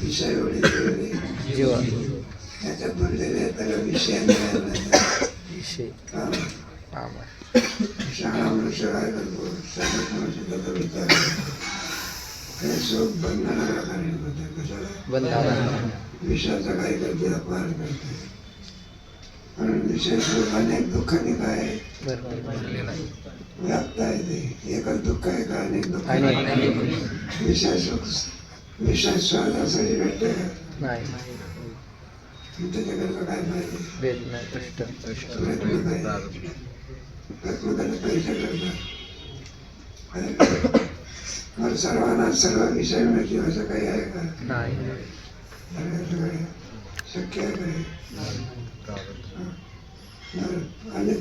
विषय त्याच्यात बोललेले त्याला विषय शाळा मनुष्य काय करतो सगळं विचार हे शोक बंधनाला कारणीभूत आहे. कशाला विषयाचा काय करते अपहार करते. कारण विषय सुख अनेक दुःखाने काय व्याप्त आहे. ते एकच दुःख आहे का अनेक दुःख. विषय सुख विषय स्वादासाठी भेटते का त्याच्याकडलं काय पाहिजे पैसे करतात. सर्वांना सर्व विषय मिळतील असं काही आहे का. शक्य आहे अनेक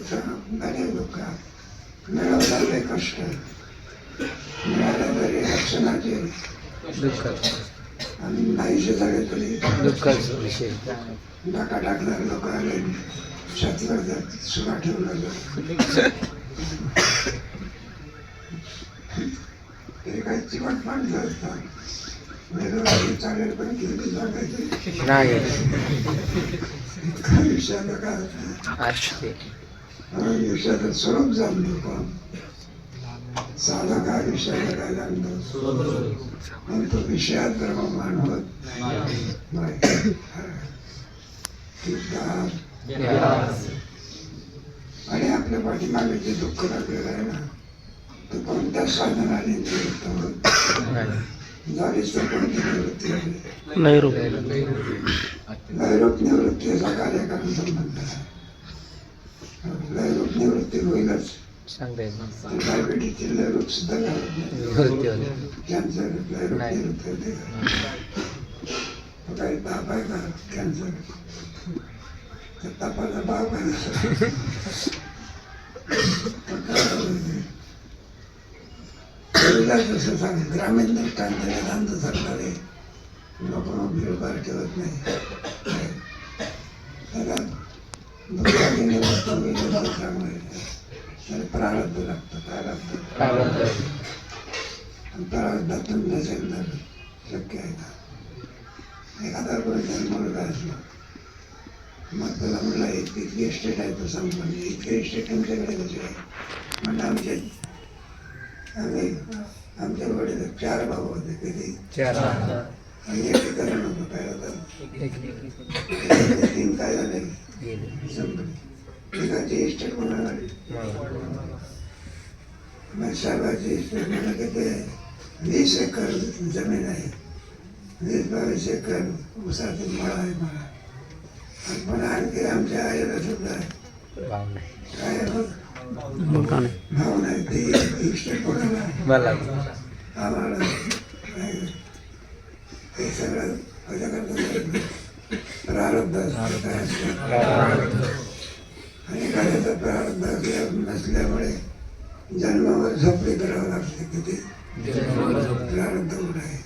दुःख मिळवलेले कष्ट मिळाले तरी रक्षणाचे दुःख आणि नाहीसे झाले तरी दुःखच विषय. टाका टाकणार लोक आले छातीवर सुगा ठेवलं ते काही चिवट माणसं असतात. वेगवेगळी चालेल पण किती सांगायची नाही. इतका विषयाला काय विषयाचं स्वरूप जाणतो पण साधा काय विषयाला काय जाणतो पण तो विषयात जर मानवत नाही. आणि आपल्या पाठीमागे जे दुःख लागलेलं आहे ना तो कोणत्या साधनाने निवृत्त होत झालीच तर कोणती निवृत्ती आहे. लयरूप निवृत्तीचा कार्यक्रम संबंध आहे. लयरूप निवृत्ती होईलच. डायबिटीसची लयरूप सुद्धा कॅन्सर लयरूप निवृत्ती होते काही ताप आहे का कॅन्सर त्या तापाचा बाप आहे. जसं सांग ग्रामीण दृष्टांत वेदांत सरकार लोक भीडभाड ठेवत नाही. त्याला दुःखाची निवृत्त होईल त्यामुळे त्याला प्रारब्ध लागतं. काय लागतं प्रारब्धातून नसेल तर शक्य आहे का. एखादा मुलगा असला मग त्याला म्हणला इतकी इस्टेट आहे तो सांगतो इतके इस्टेट तुमच्याकडे कसे आहे म्हणजे आमच्या वडील 4 भाऊ होते. किती 4 आणि एकीकरण होतं पहिला तर 3 काय झाले एकाची इस्टेट कोणाला मग साहेबाची इस्टेट म्हणा की ते 20 एकर जमीन आहे. 20-22 एकर उसातून मळा आहे मला. पण आणखी आमच्या आईला सुद्धा काय भाव नाही ती इस्टेट कोणाला आम्हाला हे सगळं प्रारब्ध आणि एखाद्याचा प्रारब्ध नसल्यामुळे जन्मावर झोपडी करावं लागते. किती प्रारब्ध कुठं आहे.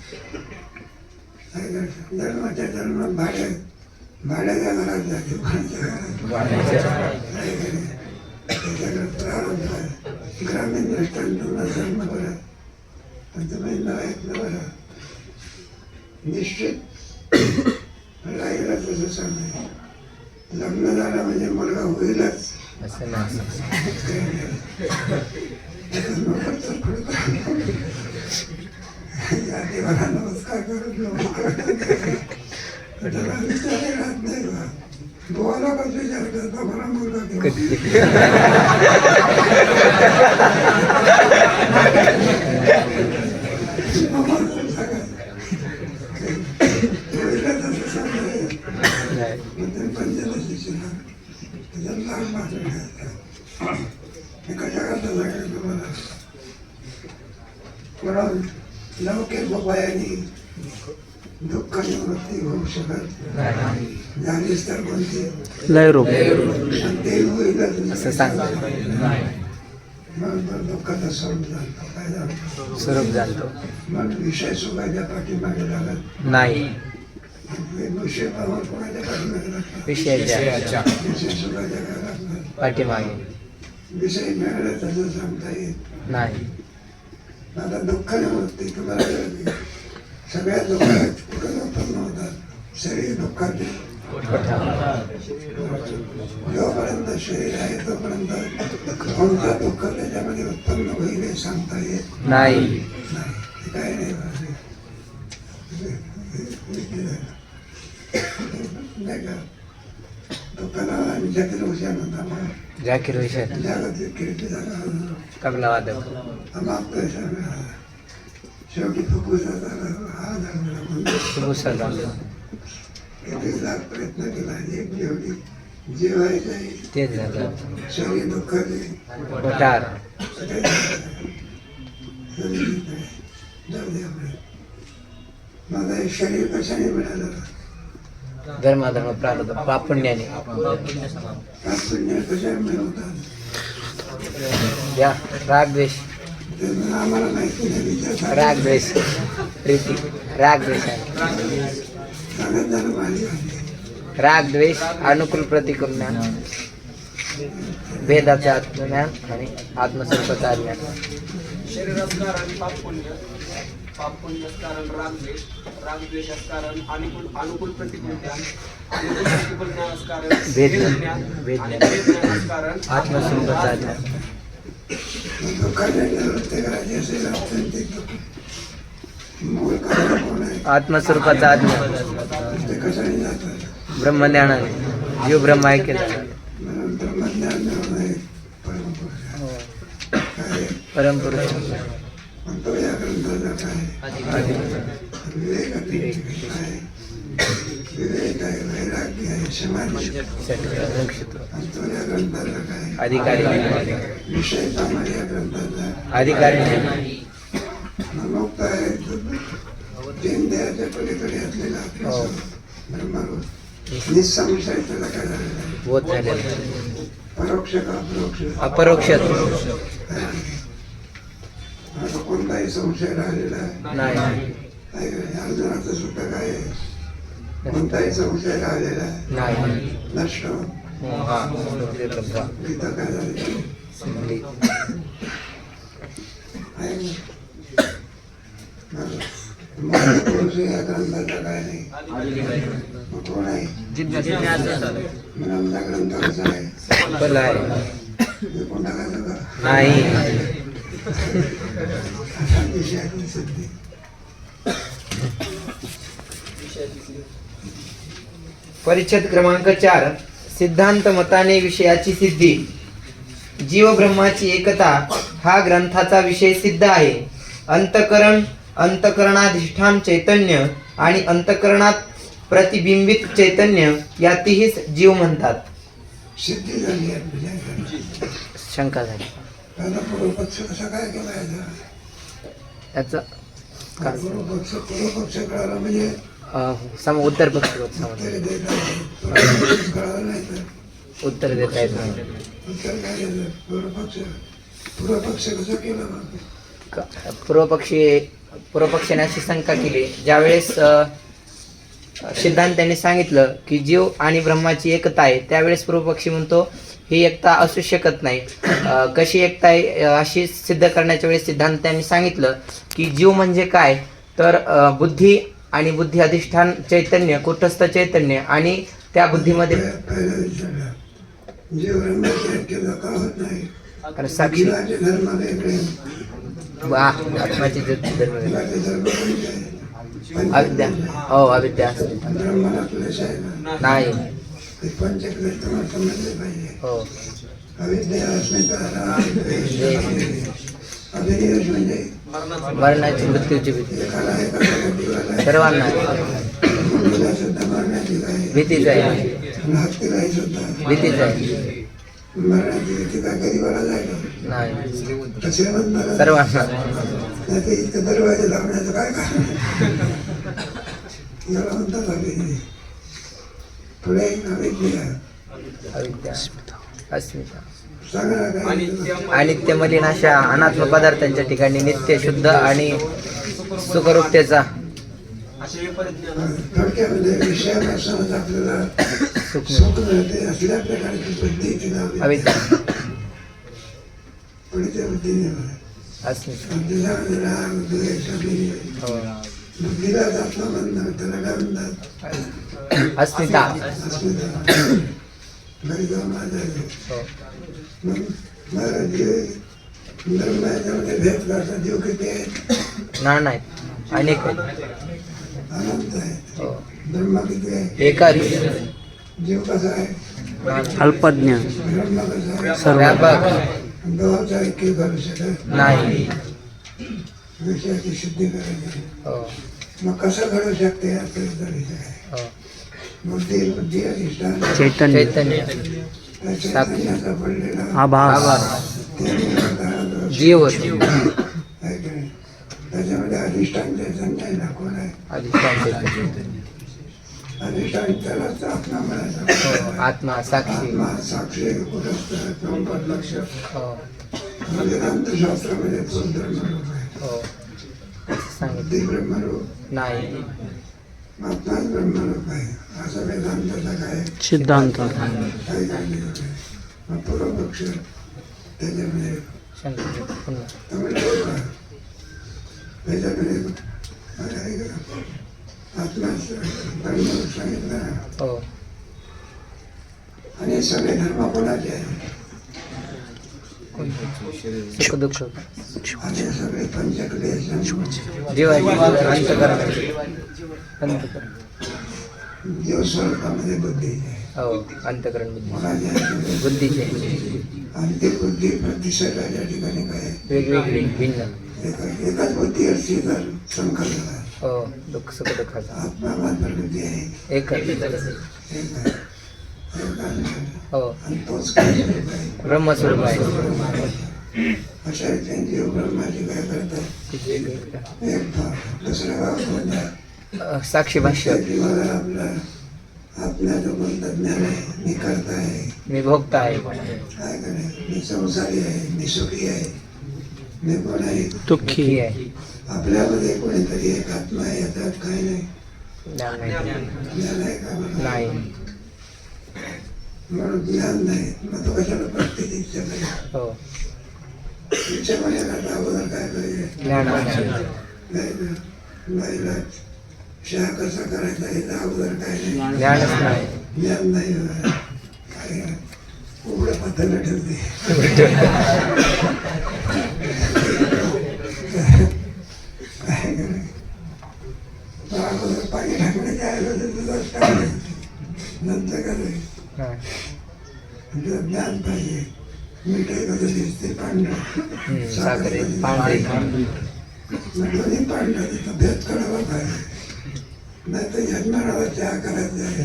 जन्माच्या जन्मात भाड्याच्या घरात जाते प्रारब्ध आहे. ग्रामीण दृष्टांत जन्म बरं पण तुम्ही न ऐकलं बरं निश्चित राहिला तसं सांगाय. लग्न झालं म्हणजे मुलगा होईलच या देवाला नमस्कार करत राहत नाही बा. बोला कसं विचार करता मला मुलगा लौकिक उपायाने दुःख निवृत्ती होऊ शकत झालीच तर कोणती लयरूप ते होईलच असं सांगतो. मग दुःखाचा स्वरूप जाणतो. काय जाणतो स्वरूप जाणतो. मग विषय सुखाच्या पाठीमागे लागत नाही. विषय कोणाच्या पाठीमागे लागतात विषयाच्या सुखाच्या पाठीमागे. विषय मिळाला तसं सांगता येत नाही. आता दुःखाने वृत्ती तुम्हाला कळली. सगळ्या दुःखात कुठं उत्पन्न होतात शरीर दुःखाचे. जोपर्यंत शरीर आहे तोपर्यंत कोणतं दुःख त्याच्यामध्ये उत्पन्न होईल हे सांगता येत नाही. काय नाही दुःखाला आम्ही जाकीर हुसेन होता मग जाकीर हुसेन जागतिक कीर्ती झाला तबला वादक. मागतोय सगळं शेवटी फुफ्फुसात हा झाला फुफ्फुसात झालं. किती लाख प्रयत्न केला एक जेवढी जेवायचं तेच झालं. शरीर दुःखाचे पठार. माझं हे शरीर कशाने मिळालं धर्माधर्म प्रारब्ध पापुण्याने. पुण्य कशाने मिळवतात या राग द्वेष. ते आम्हाला माहिती नाही विचार राग द्वेष प्रीती. राग द्वेष सांगत झालं माझी राग द्वेष अनुकूल प्रतिकूल ज्ञान, भेदाचे आत्मज्ञान आणि आत्मस्वरूपाचं ज्ञान. शरीरास कारण पाप पुण्य कारण रागद्वेष, रागद्वेषास कारण अनुकूल प्रतिकूल ज्ञान, अनुकूल प्रतिकूल ज्ञानास कारण भेद ज्ञान, भेद आणि ज्ञान. भेद ज्ञानास कारण आत्मस्वरूपाचं ज्ञान. दुःखाने निवृत्ती करायची असेल अत्यंतिक दुःख मूळ कारण कोण आहे आत्मस्वरूपाचं ज्ञान ते कशाने जातात ब्रह्मज्ञानाने. जीव ब्रह्म ऐक्य झाला. म्हणून ब्रह्मज्ञान मिळवणं हे परमपुरुष काय परमपुरुष. पण तो या ग्रंथाचा काय विवेक आहे विवेक आहे वैराग्य आहे समाधी आणि तो या ग्रंथाचा काय अधिकारी. विषय सामान्य या ग्रंथाचा अधिकारी. मुक्त आहे तीन देहाच्या पलीकडे असलेला आपला ब्रह्मरूप निसंशय त्याला काय झालेलं आहे बोध झालेला. परोक्ष का अपरोक्ष अपरोक्ष आता कोणताही संशय राहिलेला आहे नाही. अर्जुनाचं सुद्धा काय आहे कोणताही संशय राहिलेला आहे नाही. नष्ट हा. तिथं काय झालेलं संभली. आहे पुरुष या ग्रंथाचा काय नाही मग कोण आहे म्हणून ग्रंथ कसा आहे फल आहे. हे कोण टाकायचं का नाही. असा विषयाची सिद्धी परिच्छेद क्रमांक 4. सिद्धांत मताने विषयाची सिद्धी. जीव ब्रह्माची एकता हा ग्रंथाचा विषय सिद्ध आहे. अंतकरण, अंतकरणाधिष्ठान चैतन्य आणि अंतकरणात प्रतिबिंबित चैतन्य या तिहीच जीव म्हणतात. सिद्धी झाली आपली शंका झाली. त्याला पूर्वपक्ष कसा काय केला याचा याचं काय? पूर्वपक्ष कळाला म्हणजे उत्तर पक्ष उत्तर देत आहे कळालं नाही तर उत्तर देता येत नाही. उत्तर काय देतं पूर्वपक्ष कसं केलं मग पूर्वपक्षाने अशी शंका केली. ज्यावेळेस सिद्धांतांनी सांगितलं की जीव आणि ब्रह्माची एकता आहे, त्यावेळेस पूर्वपक्षी म्हणतो ही एकता असू शकत नाही. कशी एकता आहे अशी सिद्ध करण्याच्या वेळेस सिद्धांतांनी सांगितलं की जीव म्हणजे काय तर बुद्धी आणि बुद्धी अधिष्ठान चैतन्य, कुटस्थ चैतन्य आणि त्या बुद्धीमध्ये पहिला विचारला जीव ब्रह्माची ऐक्यता का होत नाही साक्षी जीवाचे धर्म वेगळे आत्माची धर्म जीवाचे धर्म कोणते आहे? अविद्या. हो अविद्या ब्रह्माला क्लेश आहे ना नाही. ते पंचक्लेश तुम्हाला समजले पाहिजे हो. अविद्या अस्मिता अभिनिवेश म्हणजे मरणाची मृत्यूची भीती एकाला एकाला जीवाला सर्वांना मुलीला सुद्धा मरण्याची काय भीतीच आहे. हत्तीलाही सुद्धा भीतीच आहे. मरण्याची भीती काय गरीबाला जायला नाही. श्रीमंताला सर्वांना. नाही ते इतकं दरवाजे लावण्याचं काय कारण याला म्हणतात अभिनय पुढे अविद्या अविद्या अस्मिता सांगा ना काय अनित्य मलिन अशा अनात्म पदार्थांच्या ठिकाणी नित्य शुद्ध आणि सुखरूपतेचा असे विपरीत ज्ञान थोडक्यामध्ये विषयापासूनच आपल्याला सुख सुख मिळते असल्या प्रकारची बुद्धी तिला अविद्या. पुढे त्या बुद्धीने अस्मिता. आणि त्याच्यामध्ये राग द्वेष अभिनय हो. बुद्धीलाच आत्मा म्हणणार, त्याला काय म्हणतात? अस्मिता. अस्मिता. घरी जाऊन वाजायचं. हो. मग मला जीव ब्रह्माच्यामध्ये भेद करता जीव किती आहेत? नाही अनेक आहेत. अनंत आहेत. हो. ब्रह्मा किती आहे? एकच. जीव कसा आहे? अल्पज्ञ ब्रह्मा कसा आहे? सर्व व्यापक दोहाचा ऐक्य करू शकत नाही. विषयाची सिद्धी करायची. हो. मग कसं घडू शकते याचा विचार आहे. हो. बुद्धी अधिष्ठान चैतन्य चैतन्य. त्या चैतन्याचा पडलेला आभास ते जीव होतो. आहे की नाही? त्याच्यामध्ये अधिष्ठान चैतन्य आहे ना, कोण आहे? अधिष्ठान चैतन्य. अधिष्ठान त्यालाच आत्मा हो. म्हणायचा. आत्मा साक्षी. आत्मा साक्षी कुठं चौपट लक्ष हो. वेदांतशास्त्रामध्ये तो ब्रह्मरूप आहे. हो. सांगितलं बुद्धी ब्रह्मरूप, नाही. आत्माच ब्रह्मरूप आहे असं वेदांताचा काय सिद्धांत काही सांगितलं आहे. मग पूर्वपक्ष त्याच्यामध्ये शंकर पुन्हा. तमिळ त्याच्यामध्ये मला ऐका, आत्माच ब्रह्मरूप सांगितलं ना. हो. आणि सगळे धर्म कोणाचे आहे? सुख दुःख आणि सगळे पंचक्लेश जीवाची अंतकरणाची. अंतकरण. जीव स्वरूपामध्ये बुद्धी आहे. हो. अंतकरण बुद्धी. कोणाची आहे? बुद्धीचे आणि ती बुद्धी प्रतिशताच्या ठिकाणी काय आहे? वेगवेगळी भिन्न. एकच बुद्धी असते तर संकल्पना. हो. दुःख सुख दुःखाचा आत्मा मात्र बुद्धी आहे. एकच. एक आहे. एक आहे. हो. आणि तोच काय स्वरूप आहे? ब्रह्मस्वरूप आहे. अशा त्यांची ब्रह्माची काय करतात? एक भाग दुसरा भाग कोणता? साक्षी भाष्य. त्याची मला आपल्याचं कोणतं ज्ञान आहे? मी करता आहे, मी भोगता आहे. काय करे, मी संसारी आहे, मी सुखी आहे, मी कोण आहे? दुःखी ही आहे. आपल्यामध्ये कोणीतरी एक आत्मा आहे, याच्यात काही नाही. ज्ञान नाही. ज्ञान आहे का बरं? नाही. म्हणून ज्ञान नाही, मग तो कशाला प्रत्येक इच्छा पाहिजे? हो. इच्छा पाहिजे अगोदर काय पाहिजे? ज्ञान आहे. नाही तर बाईला चहा कसा करायचा हे तर अगोदर काय नाही, ज्ञानच नाही. ज्ञान नाही. काय उघडं पत्त्याला ठेवते. काय करे, अगोदर पाणी टाकण्याच्या ऐवजी दुधात टाकायचं. नंतर काय हा. ज्ञान पाहिजे. मीठ कसं दिसते पांढरं, साखर आहे. पांढरी. दोन्ही पांढरं तिथं भेद करावा पाहिजे. नाही तर यजमानाला चहा करायचा आहे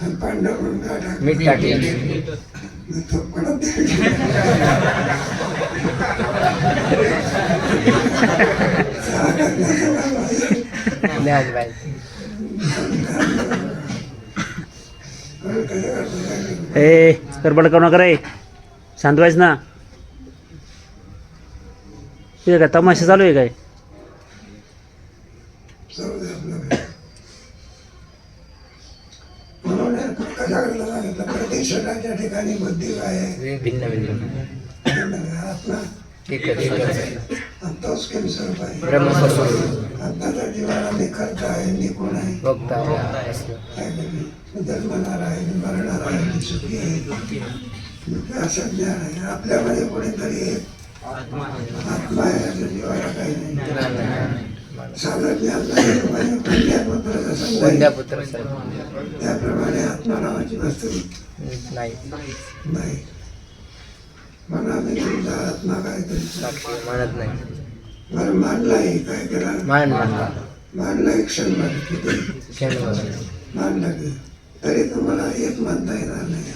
आणि पांढरं म्हणून का टाक मीठ टाकले. तो कडक चहा टाकण्याचा काय पाहिजे? ज्ञान पाहिजे. कसं करतो काय करतो? ए गडबड करू नका रे, शांत व्हायच ना. हे काय तमाशा चालू आहे काय? जाऊ दे आपलं. म्हणून कशा करायला सांगितलं? प्रत्येक शरीराच्या ठिकाणी बुद्धी काय आहे? भिन्न भिन्न. आत्मा एकच. आणि तोच केम स्वरूप आहे. ब्रह्मस्वरूप. आत्माच्या जीवाला मी करता आहे, मी कोण आहे? भोगता आहे. असलं. काय नाही. मी जन्मणार आहे, मी मरणार आहे, मी सुखी आहे, मी असं ज्ञान आहे. आपल्यामध्ये कोणीतरी एक आत्मा आहे, असं जीवाला काही नाही. ज्ञान नाही. साधं ज्ञान नाही. कोणत्या पुत्राचा संघ कोणत्या आहे, पुत्र सर? त्याप्रमाणे आत्मा नावाची वस्तू नाही. नाही. म्हणून आम्ही तुमचा आत्मा काय तरी साक्षी मानत नाही. बरं मानलाही काय करा, मानला. मानला एक क्षणभर किती क्षणभर. मानला की तरी तुम्हाला एक मानता येणार नाही.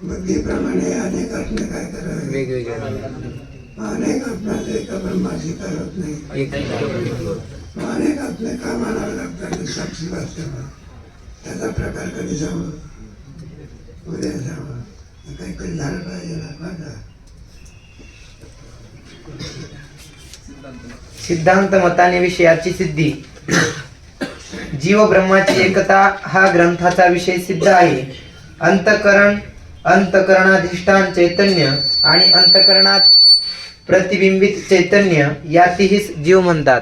बुद्धीप्रमाणे अनेक आत्मे काय करावे? वेगवेगळे. अनेक आत्म्यात एका ब्रह्माची काय होत नाही. एक. अनेक आत्मे का मानावे लागतात? साक्षी वास्तव त्याचा प्रकार कधी सांगू? उद्या सांगू. काही काही झालं पाहिजे ना माझा. सिद्धांत मताने विषयाची सिद्धी. जीव ब्रह्माची एकता हा ग्रंथाचा विषय सिद्ध आहे. अंतकरण, अंतकरणाधिष्ठान चैतन्य आणि अंतकरणात प्रतिबिंबित चैतन्य यातीहीच जीव म्हणतात.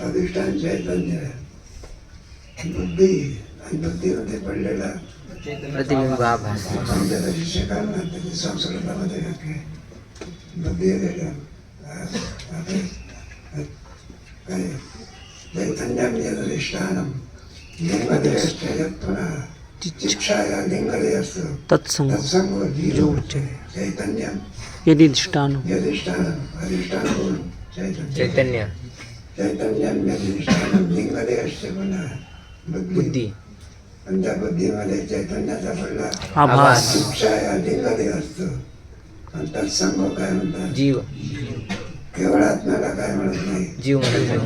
अधिष्ठान चैतन्य बुद्धी आणि बुद्धीमध्ये पडलेला प्रतिबिंब आभास. आमच्या शिक्षकांना त्याची संस्कृतामध्ये घातले बुद्धी काय चैतन्यम यदिष्ठानम लिंगदे पुन्हा चिक्षाया लिंगदे असतं तत्संग तत्संग जीव चैतन्यम यदिष्ठान यदिष्ठानम अधिष्ठान चैतन्य चैतन्य चैतन्यम यदिष्ठानम लिंगदे असते पुन्हा बुद्धी पण त्या बुद्धीमध्ये चैतन्याचा पडला आभास शिक्षा या लिंगदे असतो आणि तत्संग काय म्हणतात जीव. केवळ आत्म्याला काय म्हणत नाही जीव म्हणत नाही.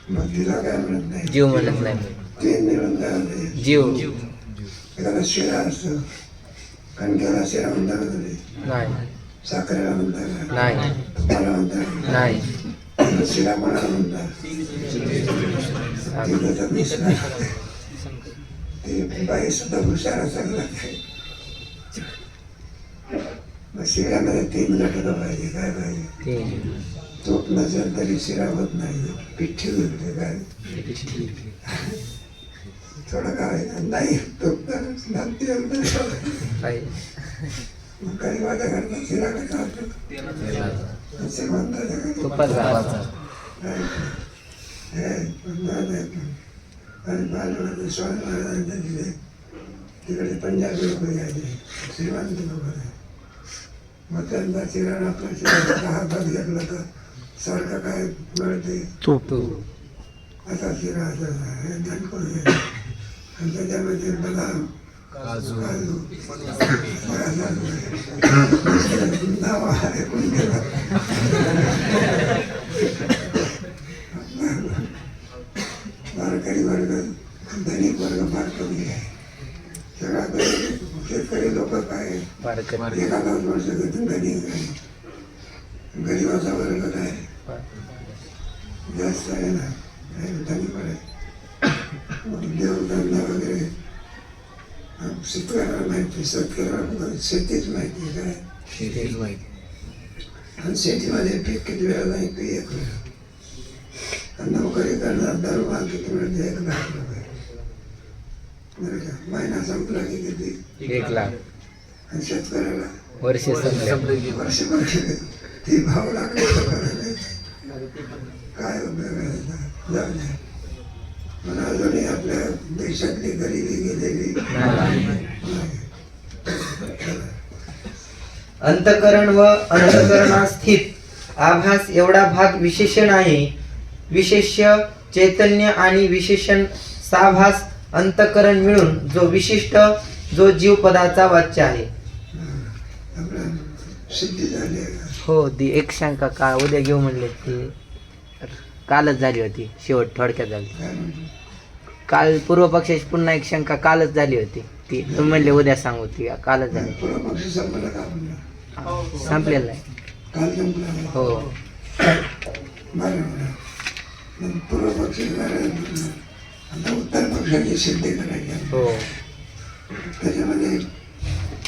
बुद्धीला काय म्हणत नाही जीव म्हणत नाही. ते मिळून काय होते जीव एखादा शिरा असतो कणकेला शिरा म्हणता का तुम्ही नाही. साखरेला म्हणता का नाही. तुपाला म्हणता का नाही. शिरा कोणाला म्हणतात तिथं तर दुसरा ती बाई सुद्धा हुशार असायला लागते मग शिऱ्यामध्ये 3 घटक पाहिजे काय पाहिजे तूप नसेल तरी शिरा होत नाही पिठ्ठी होते काय थोडं काय नाही तूप तर लागते मग काही माझ्या घरचा शिरा कसा होतो असे म्हणतात आणि बालवाडी स्वामी महाराजांच्या तिकडे पंजाबी लोक यायचे श्रीमंत लोक मग त्यांचा शिरा आपला शिरा हातात घेतला तर सारखं काय मिळते तूप असा शिरा असा हे दणकून घ्यायचं आणि त्याच्यामध्ये बदाम काजू नाव आहे कोण केलं वारकरी वर्ग धनिक वर्ग फार कमी आहे सगळा शेतकरी लोक काय एखादा वर्ष गरीब आहे गरीबाचा वर्ग काय जास्त आहे ना धनिक आहे देवधंदा वगैरे शेतकऱ्याला माहिती शेतकऱ्याला शेतीच माहिती काय आणि शेतीमध्ये पीक किती वेळा नाही पीक एक वेळा नोकरी करणार दर किती मिळते 1 लाख रुपये बरं का महिना संपला की किती 1 लाख आणि शेतकऱ्याला वर्ष संपले वर्ष ती भाव लागले काय उपयोग आहे जाऊ द्या पण अजूनही आपल्या देशातली गरिबी गेलेली अंतकरण व अंतकरणास्थित आभास एवढा भाग विशेषण आहे. विशेष्य चैतन्य आणि विशेषण साभास अंतकरण मिळून जो विशिष्ट जो जीव पदाचा वाच्य आहे. आपल्या सिद्धी झाली आहे का? हो ती एक शंका का उद्या घेऊ म्हणले ती कालच झाली होती शेवट थोडक्यात झाली. काय म्हणतो काल पूर्व पक्षाची पुन्हा एक शंका कालच झाली होती ती तुम्ही म्हणले उद्या सांगू ती कालच झाली पूर्व पक्ष संपला का म्हणलं संपलेलं आहे. काल संपला हो बरं मग पूर्व पक्ष आता उत्तर पक्षाची सिद्धी करायची आहे. हो त्याच्यामध्ये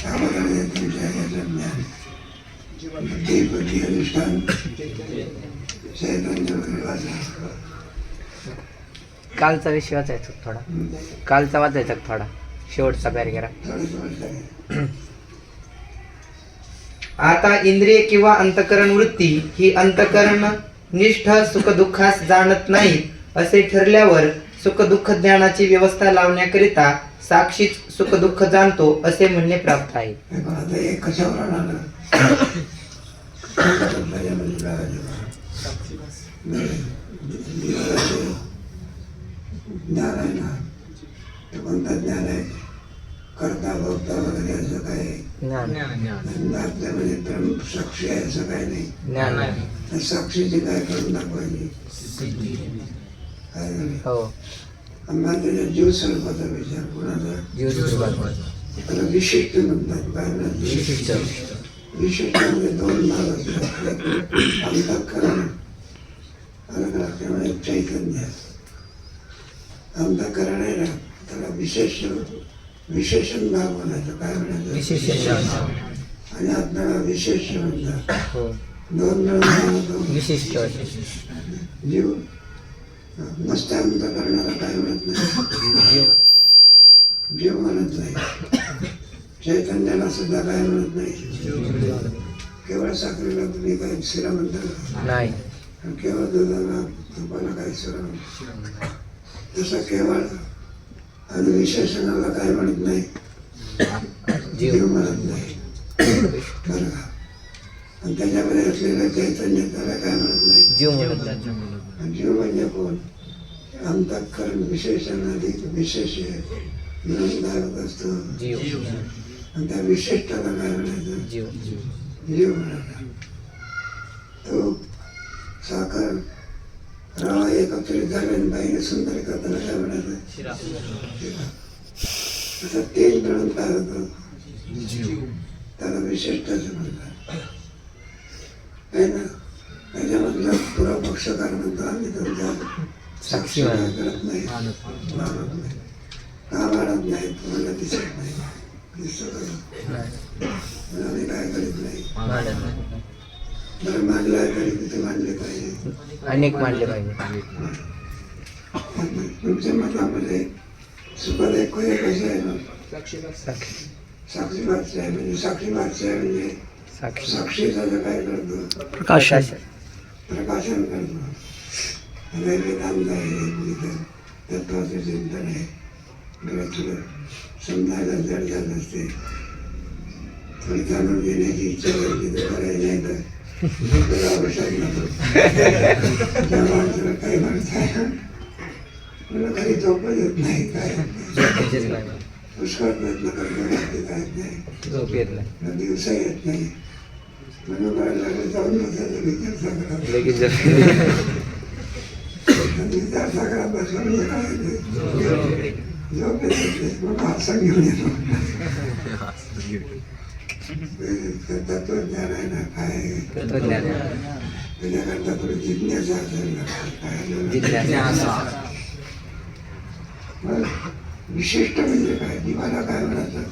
त्याबद्दल तुमच्या याचं ज्ञान बुद्धी अधिष्ठान चैतन्य वगैरे वाचलं कालचा विषय वाचायचा थोडा कालचा वाचायचा थोडा शेवटचा पॅरेग्राफ. थोडंच वाचलं आता इंद्रिय किंवा अंतकरण वृत्ती ही अंतकरण निष्ठ सुखदुःखास जाणत नाहीत असे ठरल्यावर सुखदुःख ज्ञानाची व्यवस्था लावण्याकरिता साक्षीच सुखदुःख जाणतो असे म्हणणे प्राप्त आहे. आता एक कशावर आलं ज्ञान आहे ना ते कोणतं ज्ञान आहे करता भोगता वगैरे असं काय म्हणजे ब्रह्म साक्षी आहे असं काही नाही. ज्ञान साक्षीची काय करून दाखवायची काय झाली हो त्याच्या जीव स्वरूपाचा विचार कोणाचा त्याला विशिष्ट म्हणतात काय म्हणतात विशिष्ट म्हणजे 2 भाग असतात अंतःकरण आणि चैतन्य. अंतःकरण आहे ना त्याला विशेषण भाग म्हणायचं काय म्हणायचं आणि आत्म्याला विशेष म्हणतात. हो दोन मिळून दोन विशिष्ट जीव नसता करणारा काय म्हणत नाही, जीव जीव म्हणत नाही. चैतन्याला सुद्धा काय म्हणत नाही. केवळ साखरेला तुम्ही काय शिरा म्हणता, नाही. आणि केवळ दुधाला तुपाला काय शिरा म्हणता. तसं केवळ आणि विशेषणाला काय म्हणत नाही, जीव म्हणत नाही. बरं का? आणि त्याच्यामध्ये असलेलं चैतन्य त्याला काय म्हणत नाही, जीव म्हणत आणि जीव म्हणजे कोण? अंतःकरण विशेषणाधिक विशेष म्हणून काय होत असतो, जीव. आणि त्या विशिष्टाला काय म्हणायचं, जीव. जीव म्हणायचा. तो साखर रवा एकत्रित झाले आणि बाईने सुंदर करताना काय म्हणायचं, शिरा. असं तेल मिळून काय होतं, त्याला विशिष्टाचं म्हणतात. आहे ना? त्याच्यामधला पुरा पक्षकार म्हणतो आम्ही तुमच्या साक्षी करत नाही, मानत नाही. का मानत नाही? तुम्हाला दिसत नाही, दिसतो आम्ही काय करीत नाही. बरं मानलाय तरी तिथे मानले पाहिजे, अनेक मानले पाहिजे. तुमच्या मतामध्ये सुखदायक कसे आहे ना, साक्षी भाषा आहे. म्हणजे साक्षी भाषा आहे म्हणजे साक्षीचा काय करतो, प्रकाशन. प्रकाशन करतो. वेदांत आहे, तत्वाचं चिंतन आहे. तुला समजायला जड झालं असते, थोडी जाणून घेण्याची इच्छा झाली तर करायला नाही तर आवश्यक नको. त्या माणसाला काही माणसं आहे मला काही झोप येत नाही, काय पुष्कळ प्रयत्न करतो, काय नाही झोप येत नाही, दिवसा येत नाही. म्हणून मला जाऊन बसायचा विचार सगळा लगेच विचार सगळा बसला म्हणजे काय झोप येत मग हातसा घेऊन येतो. तत्वज्ञान आहे ना, काय त्याच्याकरता थोडी जिज्ञासा असेल ना. विशिष्ट म्हणजे काय, जीवाला काय म्हणायचं,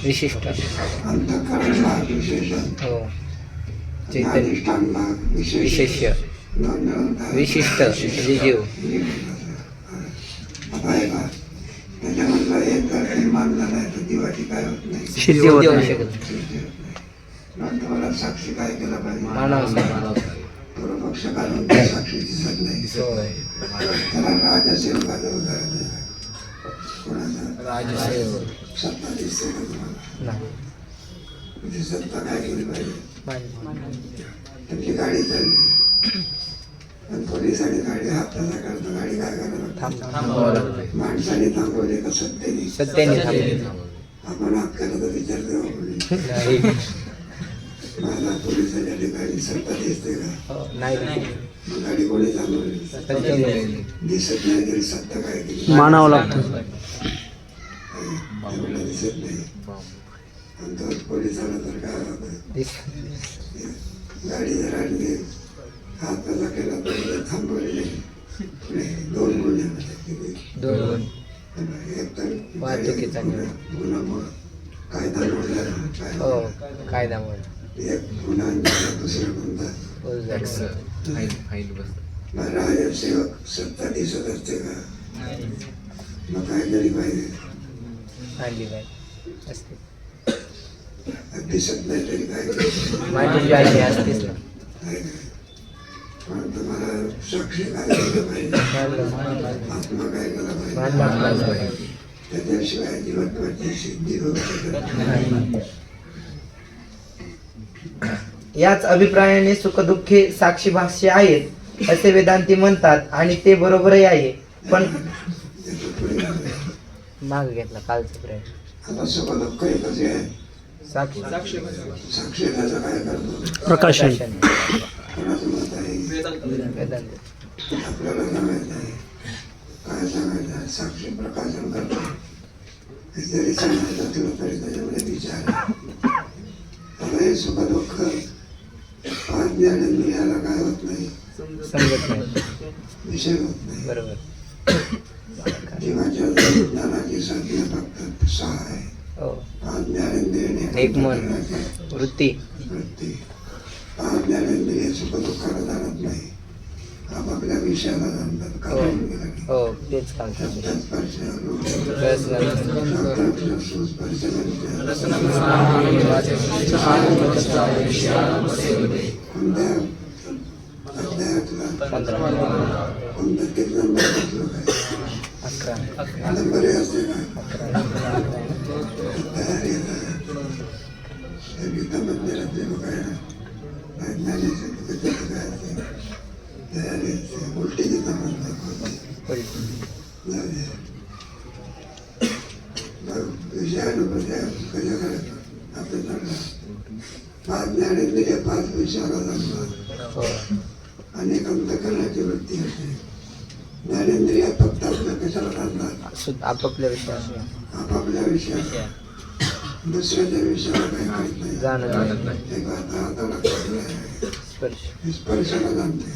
विशिष्ट. अंतःकरण भाग विशेषण, हो. अधिष्ठान भाग विशेष्य. विशिष्ट म्हणजे जीव. त्याच्यामधला एक जर मानला नाही तर जीवाची काय होत नाही, सिद्धी होत होऊ नाही. शकत नाही. तुम्हाला साक्षी काय केला पाहिजे, मानव पूर्व पक्ष काढून त्या साक्षी दिसत नाही. होय. त्याला राजसेवकाचं उदाहरण आहे. कोणाचं सत्ता दिसते का तुम्हाला? नाही. तुझी सत्ता काय केली पाहिजे, मानव. तुमची गाडी चालली आणि पोलिसांनी गाडी हाताला करता गाडी काय करायला, माणसाने थांबवले का सत्तेने? सत्याने थांबले. आपण हात करत विचार देऊ नाही. मला पोलिसाच्या ठिकाणी सत्ता दिसते का? नाही. मग गाडी कोणी थांबवली? सत्याने. दिसत नाही तरी सत्ता काय केली, मानावं लागतं. एवढं दिसत नाही. आणि तोच पोलिसाला तर काय होतं, गाडी जर आणली हाताला केला तर थांबवले नाही. दोन गुन्ह्यामध्ये दोन एक तर वाहतुकीचा गुन्हामुळं कायदा मोडला काय, हो. कायद्यामुळे एक गुन्हा दुसरं कोणता. राजसेवक सत्ता दिसत असते का? मग काय तरी पाहिजे, आणली पाहिजे असते. दिसत नाही तरी काय मांडली पाहिजे असतेच ना. पण तुम्हाला साक्षी काय केलं पाहिजे, आत्मा काय केला पाहिजे. त्याच्याशिवाय जीवत्वाची सिद्धी होऊ शकत नाही. याच अभिप्रायाने सुखदुःखे साक्षी भाष्य आहेत असे वेदांती म्हणतात आणि ते बरोबरही आहे. पण माग घेतला कालचा प्रयत्न. आता सुख दुःख कसे आहे, साक्षी साक्षी त्याचं काय करतो, प्रकाशन. कोणाचं मत आहे, वेदांत. आपल्याला सांगायचं आहे. काय सांगायचं आहे, साक्षी प्रकाशन करतो. जरी सांगायचं असलं तरी त्याच्यामध्ये विचार. आता हे सुख दुःख ज्ञान याला काय होत नाही, समजत नाही. विषय होत नाही. बरोबर. जीवाच्या ज्ञानाची संज्ञा फक्त 6 आहे. हो. पाच ज्ञानेंद्रिय एक मन. वृत्ती. वृत्ती. पाच ज्ञानेंद्रिय सुख दुःखाला जाणत नाही, आपापल्या विषयाला जाणतात. कारण गेलं की हो तेच काम शब्दात स्पर्श, रूप बस स्पर्श कोणत्या अध्यायातला 15 कोणता किती नंबर श्लोक आहे? 11 नंबर हे असते का? तयारी आहे. गीतामधले जे लोक आहे ना, वैज्ञानिक त्याच्यात काय असते तयारी असते. उलटी गीता म्हणतात. विषयानुपत्या कशा करायचं आपल्याला पाच ज्ञानेंद्रिय पाच विषयाला जाणतात. हो अनेक अंतकरणाची वृत्ती असते. ज्ञानेंद्रिय फक्त आपल्या कशाला जाणतात? आपापल्या विषयात आपापल्या विषयाला. दुसऱ्याच्या विषयाला काही माहित नाही. जाणत नाही. एक आता लक्षात आहे स्पर्श. स्पर्शाला जाणते.